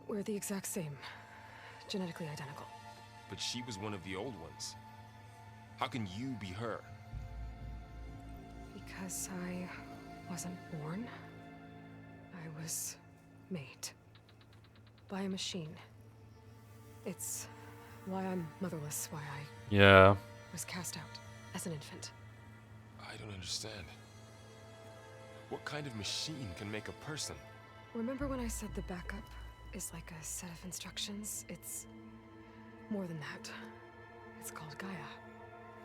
We're the exact same. Genetically identical. But she was one of the old ones. How can you be her? Because I wasn't born. I was made. By a machine. It's why I'm motherless, why I was cast out as an infant. I don't understand. What kind of machine can make a person? Remember when I said the backup is like a set of instructions? It's more than that. It's called Gaia.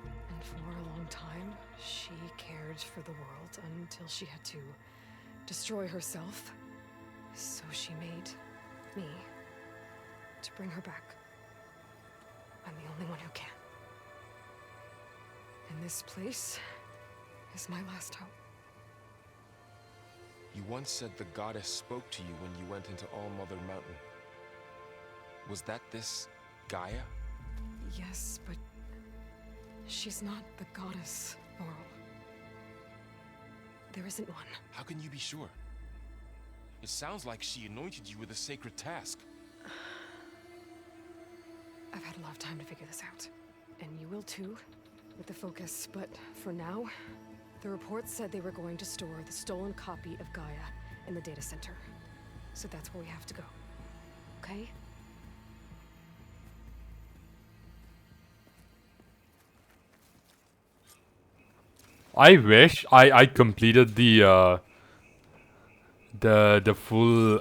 And for a long time, she cared for the world until she had to destroy herself. So she made me to bring her back. I'm the only one who can. And this place is my last hope. You once said the goddess spoke to you when you went into All-Mother Mountain. Was that this Gaia? Yes, but she's not the goddess, Varl. There isn't one. How can you be sure? It sounds like she anointed you with a sacred task. I've had a lot of time to figure this out. And you will too, with the focus. But for now, the report said they were going to store the stolen copy of Gaia in the data center. So that's where we have to go. Okay? I wish I completed the full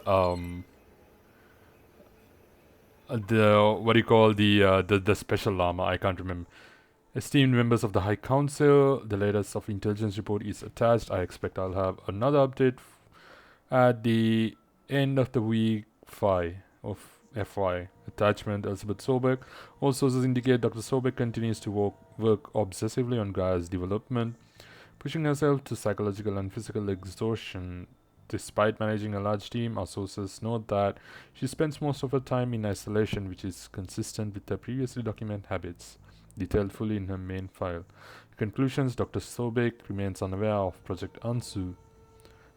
the what do you call the special llama. I can't remember. Esteemed members of the High Council, the latest of intelligence report is attached. I expect I'll have another update at the end of the week 5 of FY. Attachment Elizabeth Sobeck. All sources indicate Dr. Sobeck continues to work obsessively on Gaia's development, pushing herself to psychological and physical exhaustion. Despite managing a large team, our sources note that she spends most of her time in isolation, which is consistent with her previously documented habits, detailed fully in her main file. Conclusions: Dr. Sobeck remains unaware of Project Ansu.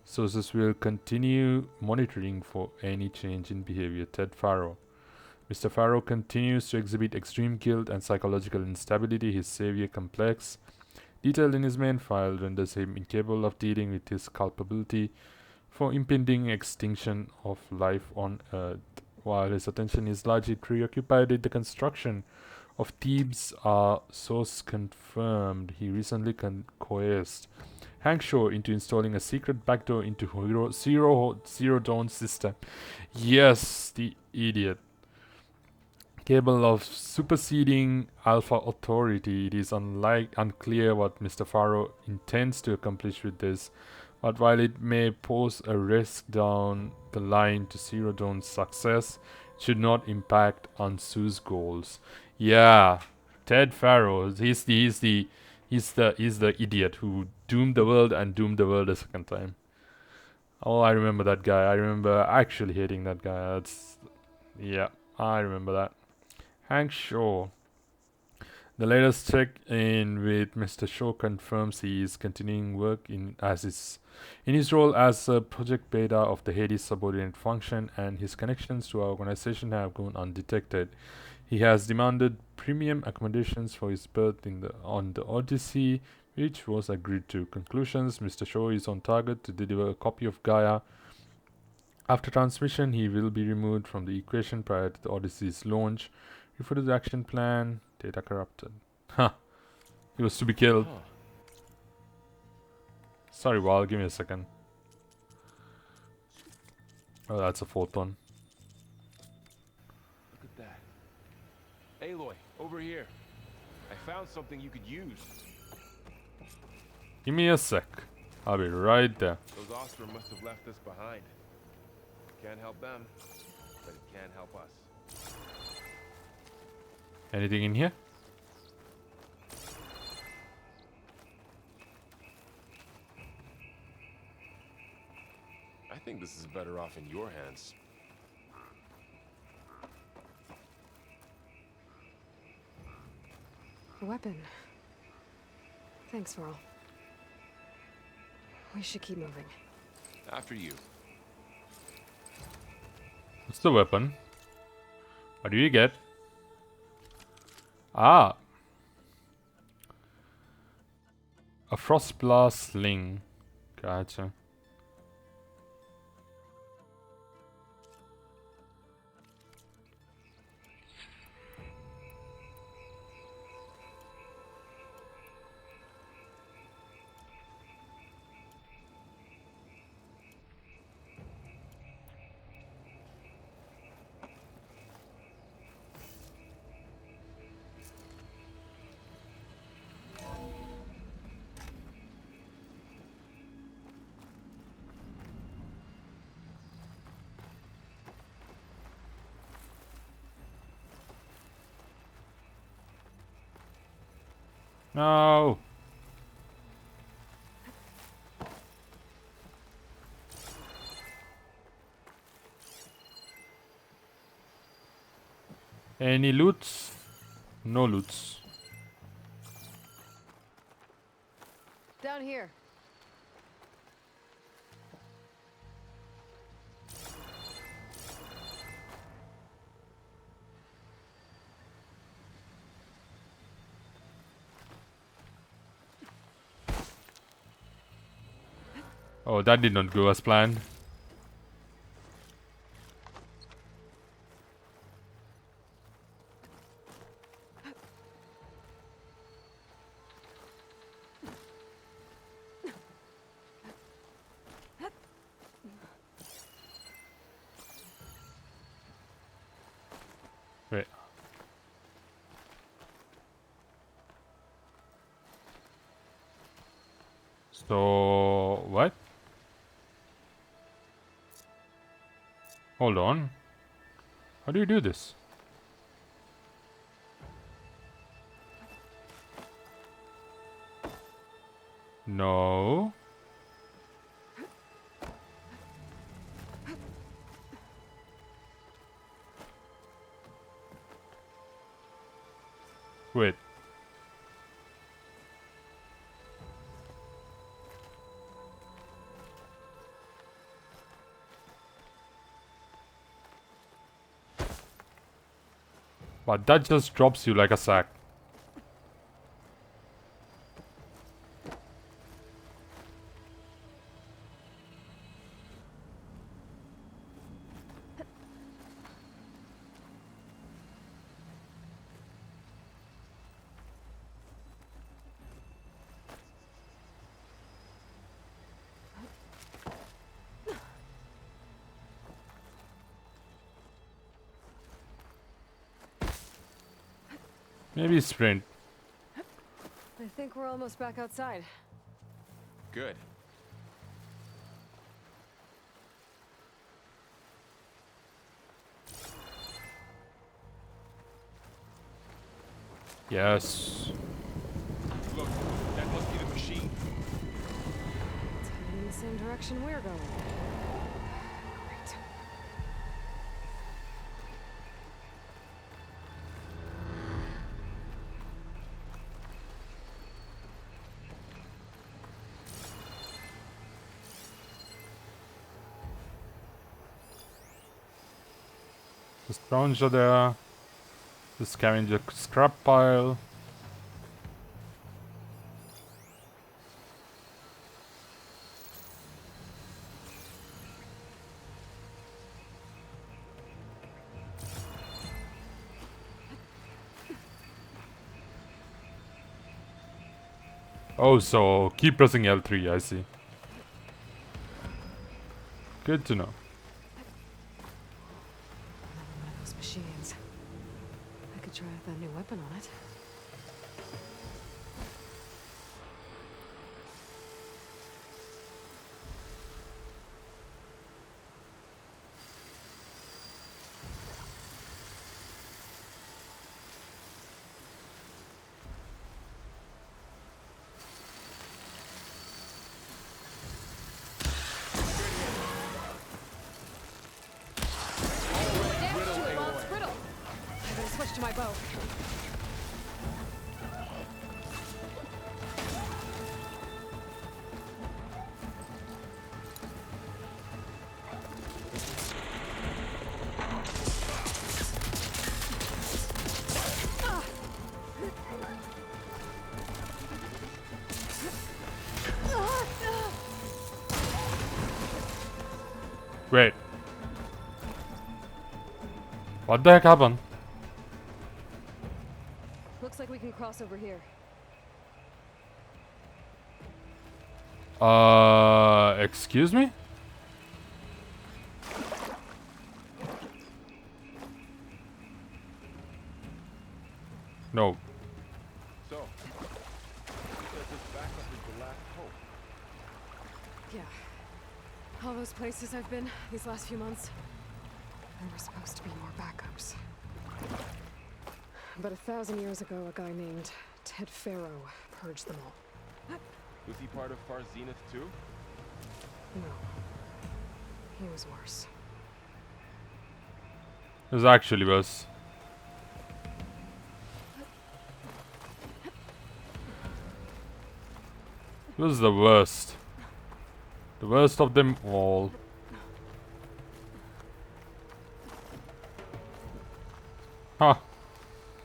Sources will continue monitoring for any change in behavior. Ted Faro. Mr. Faro continues to exhibit extreme guilt and psychological instability. His savior complex, detailed in his main file, renders him incapable of dealing with his culpability for impending extinction of life on Earth. While his attention is largely preoccupied with the construction of Thebes, our source confirmed he recently coerced Hank Shaw into installing a secret backdoor into Zero Dawn's system. Yes, the idiot. Capable of superseding Alpha Authority, it is unclear what Mr. Faro intends to accomplish with this, but while it may pose a risk down the line to Zero Dawn's success, it should not impact Ansu's goals. Yeah, Ted Faro, he's the idiot who doomed the world and doomed the world a second time. Oh, I remember that guy. I remember actually hating that guy. Yeah, I remember that. Hank Shaw. The latest check-in with Mr. Shaw confirms he is continuing work in his role as a project beta of the Hades subordinate function, and his connections to our organization have gone undetected. He has demanded premium accommodations for his berth on the Odyssey, which was agreed to. Conclusions: Mr. Shaw is on target to deliver a copy of Gaia. After transmission, he will be removed from the equation prior to the Odyssey's launch. Refer to the action plan. Data corrupted. Huh. He was to be killed. Sorry, Val, give me a second. Oh, that's a photon. Look at that. Aloy, over here. I found something you could use. Give me a sec. I'll be right there. Those Ostrom must have left us behind. Can't help them, but it can help us. Anything in here? I think this is better off in your hands. A weapon. Thanks, Varl. We should keep moving. After you. What's the weapon? What do you get? Ah! A frost blast sling. Gotcha. No! Any loots? No loots. Down here. Oh, that did not go as planned. Wait. So, what? Hold on. How do you do this? No. Wait. But that just drops you like a sack. Maybe sprint. I think we're almost back outside. Good. Yes. Look, that must be the machine. It's heading in the same direction we're going. Great. The scavenger there. The scavenger scrap pile. Oh, so keep pressing L3, I see. Good to know. One of those machines. I could try out that new weapon on it. Switch to my bow. What the heck happened? Looks like we can cross over here. Excuse me? No. So, says this backup is the last hope. Yeah. All those places I've been these last few months, there were supposed to be more backups. But 1,000 years ago, a guy named Ted Faro purged them all. Was he part of Far Zenith too? No. He was worse. It was actually worse. It was the worst. The worst of them all. Huh.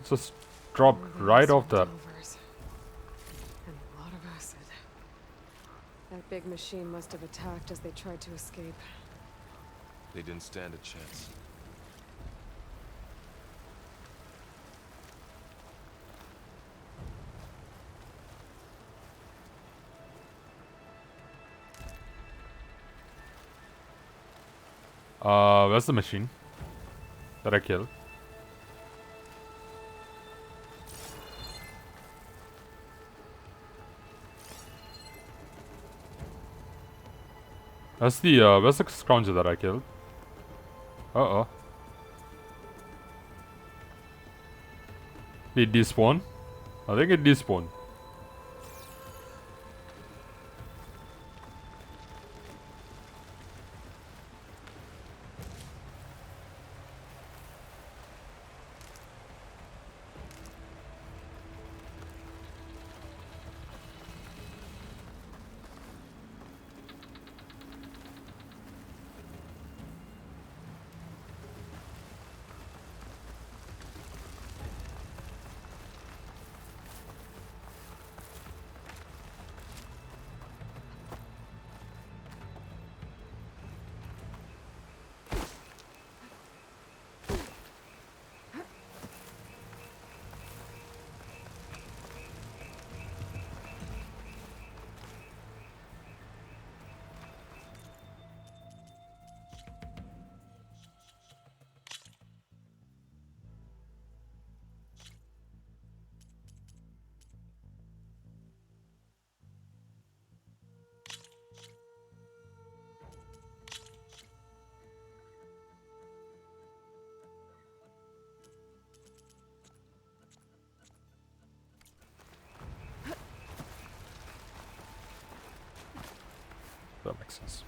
Just dropped right off that. Delvers. And a lot of acid. That big machine must have attacked as they tried to escape. They didn't stand a chance. Where's the machine that I killed? Where's the scrounger that I killed? Uh-oh. Did it despawn? I think it despawned. That makes sense.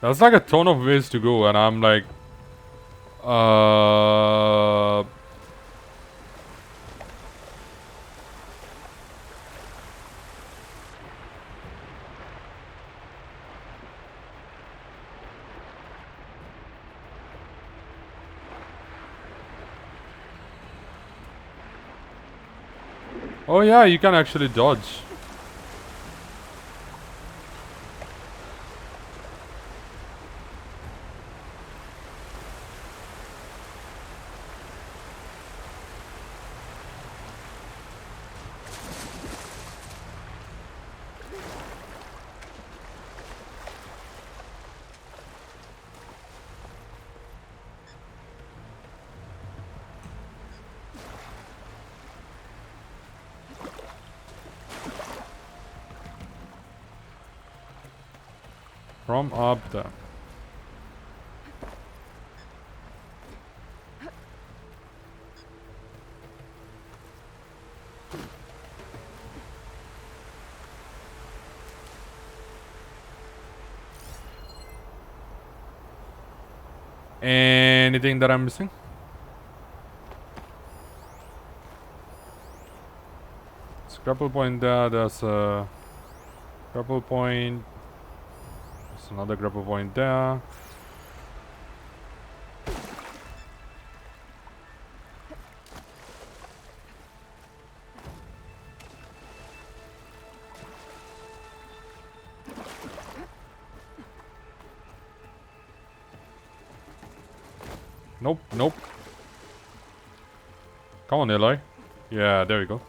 That's like a ton of ways to go, and I'm like, oh yeah, you can actually dodge. From up there. anything that I'm missing? It's grapple point there. There's a grapple point. There's another grapple point there. Nope, nope. Come on, Eloy. Yeah, there we go.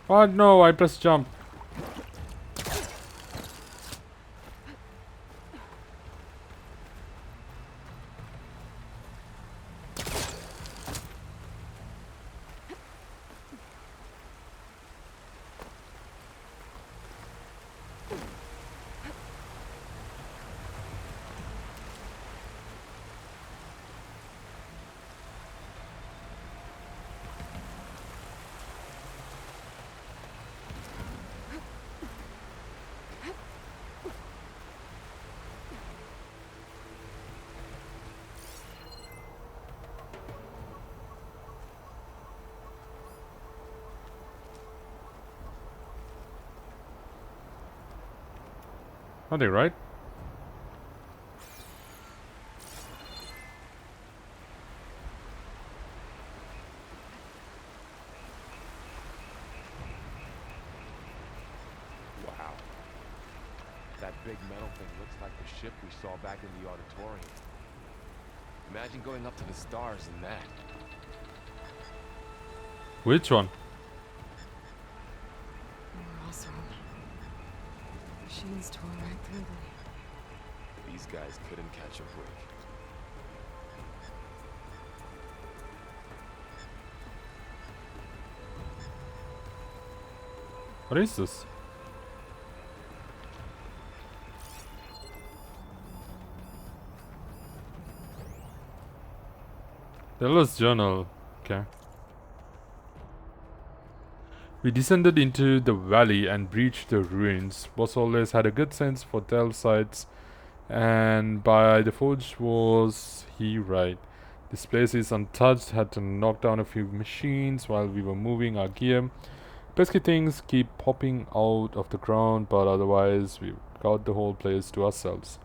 Oh no, I pressed jump. Are they right? Wow. That big metal thing looks like the ship we saw back in the auditorium. Imagine going up to the stars in that. Which one? We're also machines tore right through them. These guys couldn't catch a break. What is this? Delos journal. Okay. We descended into the valley and breached the ruins. Boss always had a good sense for tell sites, and by the forge was he right. This place is untouched. Had to knock down a few machines while we were moving our gear. Pesky things keep popping out of the ground, but otherwise we've got the whole place to ourselves.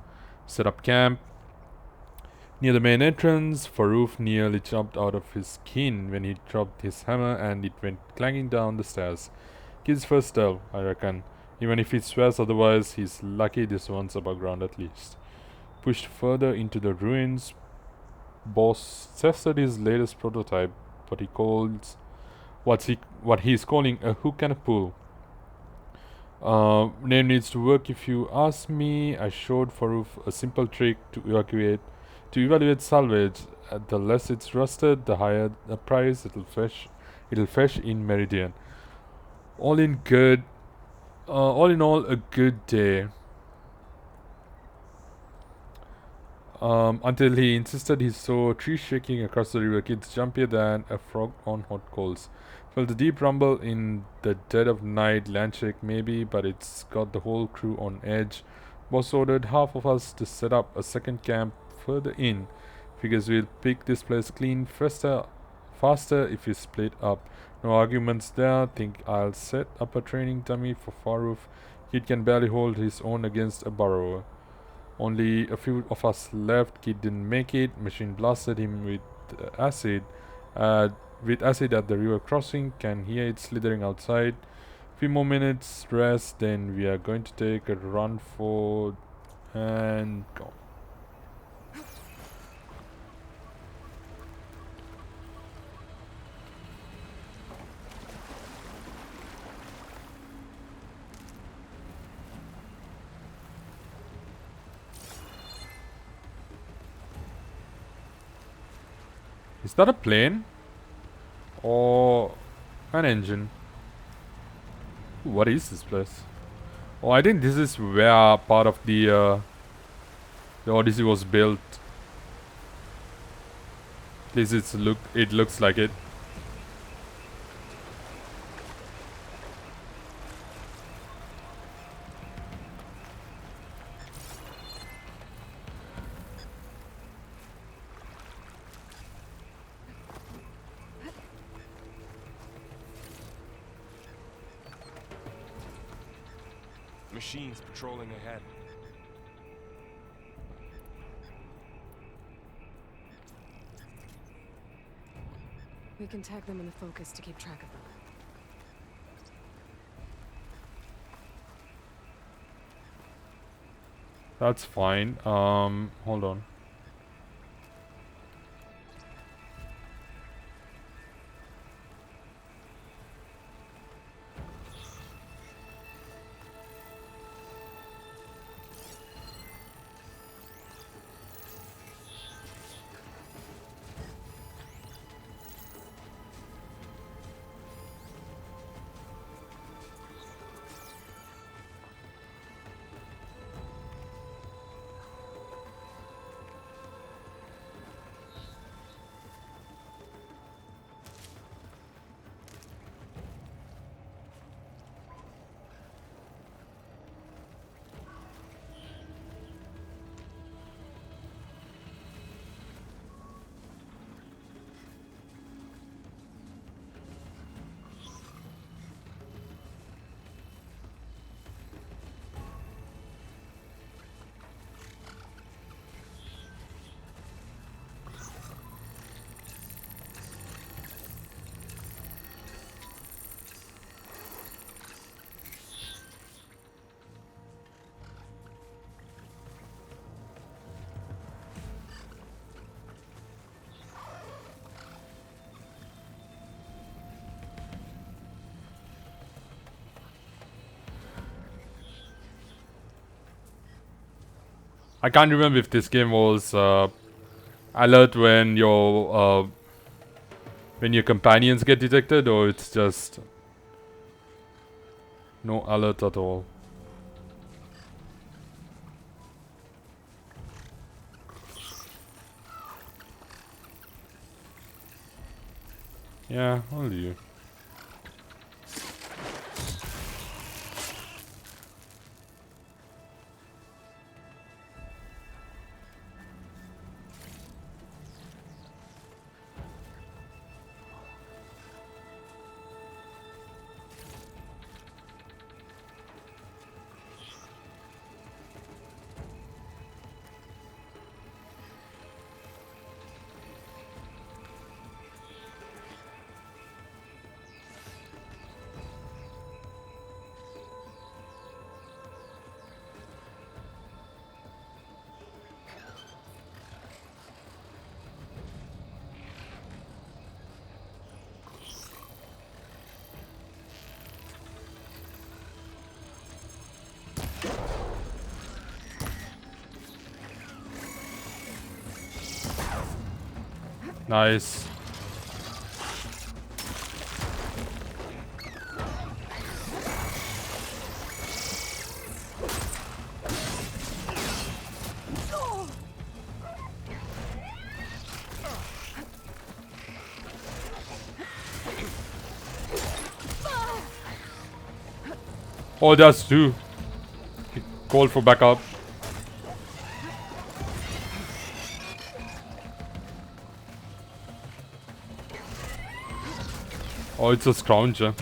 Set up camp near the main entrance. Faroof nearly jumped out of his skin when he dropped his hammer and it went clanging down the stairs. Kid's first tell, I reckon. Even if he swears otherwise, he's lucky this one's above ground at least. Pushed further into the ruins, Boss tested his latest prototype, what he calls what he's calling a hook and a pull. Name needs to work if you ask me. I showed Faroof a simple trick to evaluate salvage. The less it's rusted, the higher the price it'll fetch in Meridian. All in all, a good day. Until he insisted he saw trees shaking across the river. Kids jumpier than a frog on hot coals. Felt a deep rumble in the dead of night. Landshake maybe, but it's got the whole crew on edge. Boss ordered half of us to set up a second camp further in. Figures we'll pick this place clean faster if we split up. No arguments there. Think I'll set up a training dummy for Faroof. Kid can barely hold his own against a burrower. Only a few of us left. Kid didn't make it. Machine blasted him with acid. With acid at the river crossing. Can hear it slithering outside. Few more minutes rest. Then we are going to take a run for and go. Is that a plane? Or an engine? What is this place? Oh, I think this is where part of the Odyssey was built. At least it looks like it. Machines patrolling ahead. We can tag them in the focus to keep track of them. That's fine. Hold on. I can't remember if this game was alert when your companions get detected, or it's just no alert at all. Yeah, only you. Nice. Oh, that's two. He called for backup. Oh, it's a scrounger.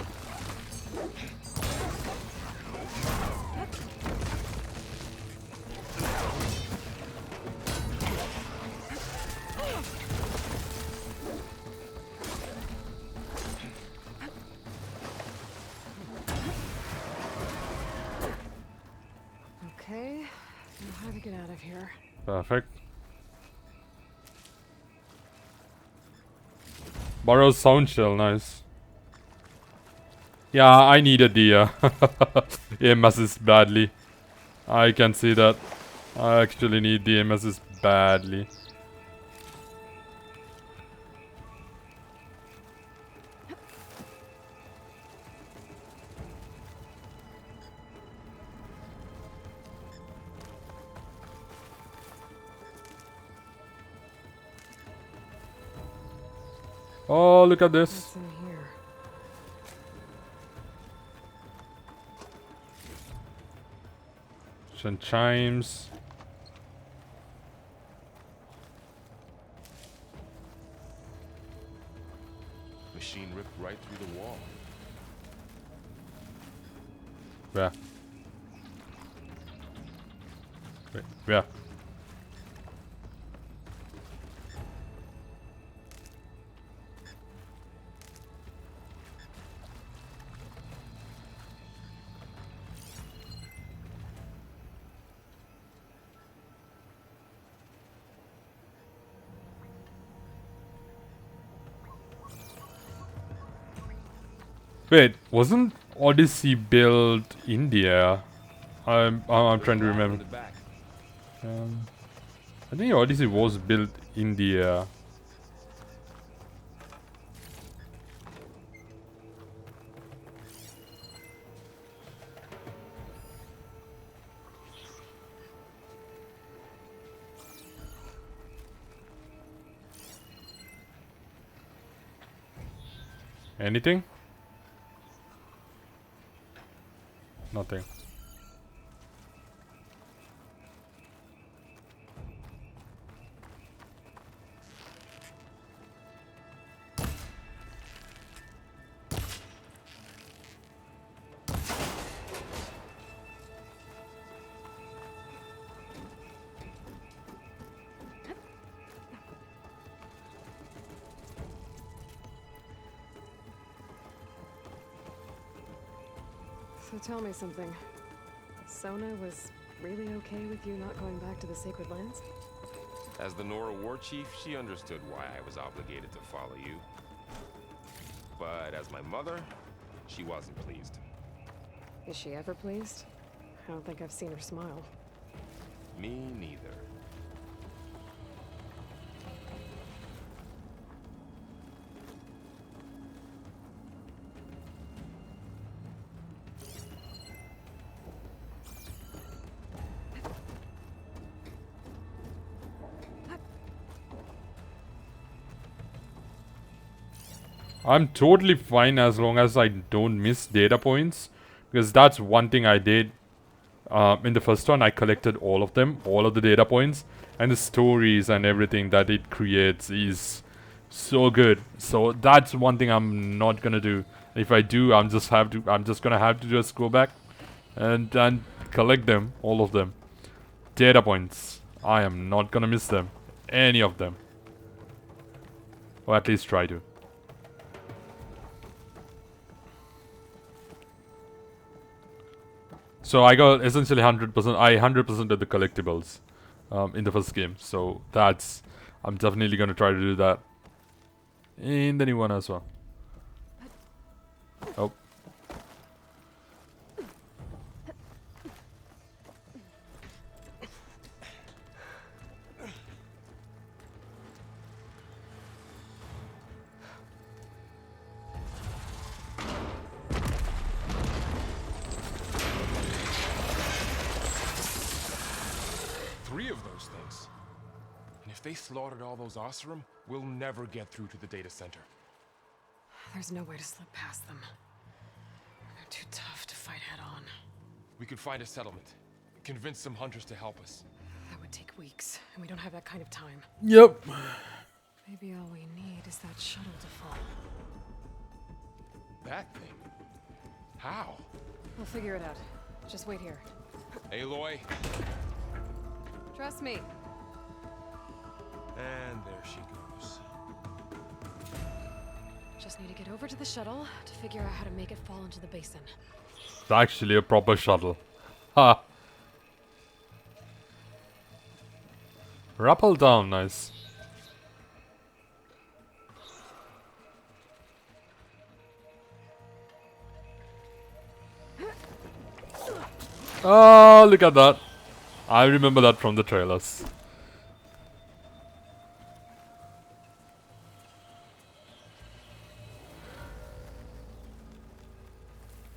Okay, know how to get out of here. Perfect. Burrow's sound shell, nice. Yeah, I needed the aim assist badly. I can see that. I actually need the aim assist badly. Oh, look at this. What's in here? Some chimes. Machine ripped right through the wall. Where? Wait, where? Wait, wasn't Odyssey built India? I'm trying to There's a lock in remember. the back. I think Odyssey was built India. Anything? Nothing. So tell me something. Sona was really okay with you not going back to the Sacred Lands? As the Nora war chief, she understood why I was obligated to follow you. But as my mother, she wasn't pleased. Is she ever pleased? I don't think I've seen her smile. Me neither. I'm totally fine as long as I don't miss data points. Because that's one thing I did in the first one. I collected all of them, all of the data points. And the stories and everything that it creates is so good. So that's one thing I'm not gonna do. If I do, I'm just gonna have to just go back and collect them, all of them. Data points. I am not gonna miss them. Any of them. Or at least try to. So I got essentially 100%. I 100% of the collectibles in the first game. So that's... I'm definitely going to try to do that in the new one as well. Oh. Three of those things. And if they slaughtered all those Oseram, we'll never get through to the data center. There's no way to slip past them. They're too tough to fight head on. We could find a settlement. Convince some hunters to help us. That would take weeks, and we don't have that kind of time. Yep. Maybe all we need is that shuttle to fall. That thing? How? We'll figure it out. Just wait here. Aloy. Trust me. And there she goes. Just need to get over to the shuttle to figure out how to make it fall into the basin. It's actually a proper shuttle. Ha. Rappel down, nice. Oh, look at that. I remember that from the trailers.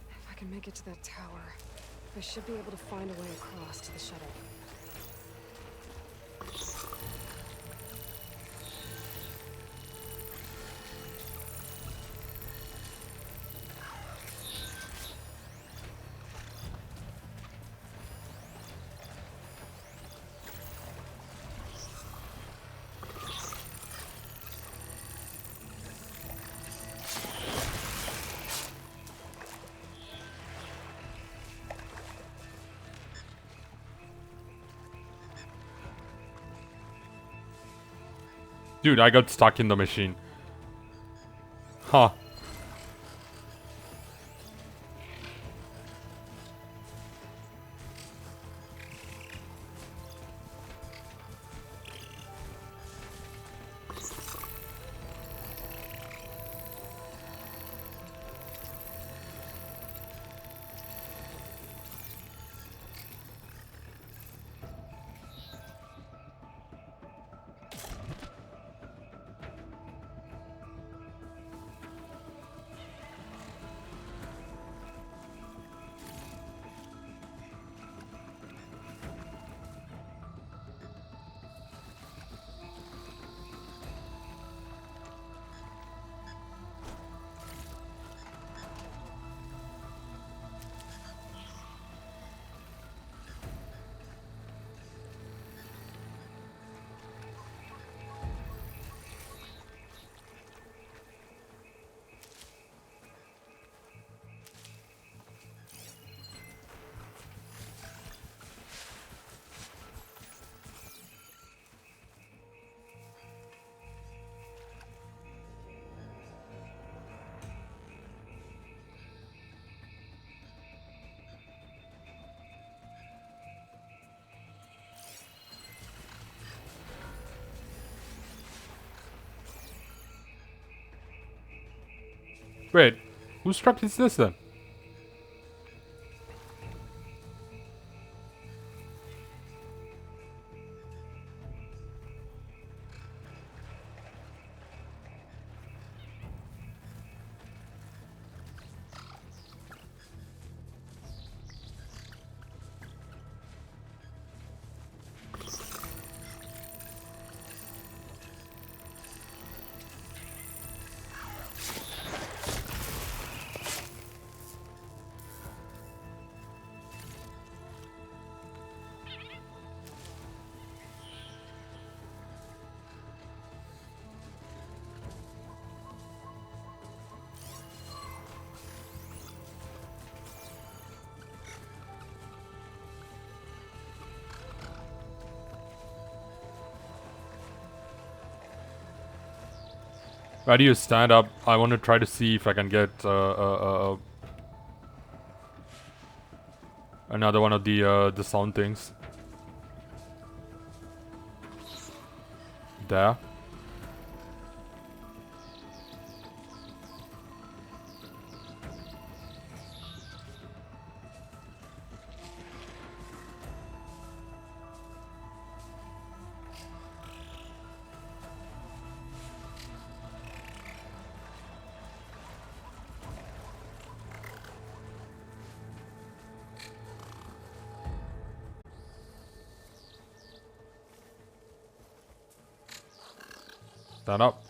If I can make it to that tower, I should be able to find a way across to the shuttle. Dude, I got stuck in the machine. Huh. Wait, whose truck is this then? Why do you stand up? I want to try to see if I can get another one of the sound things. There. Stand up.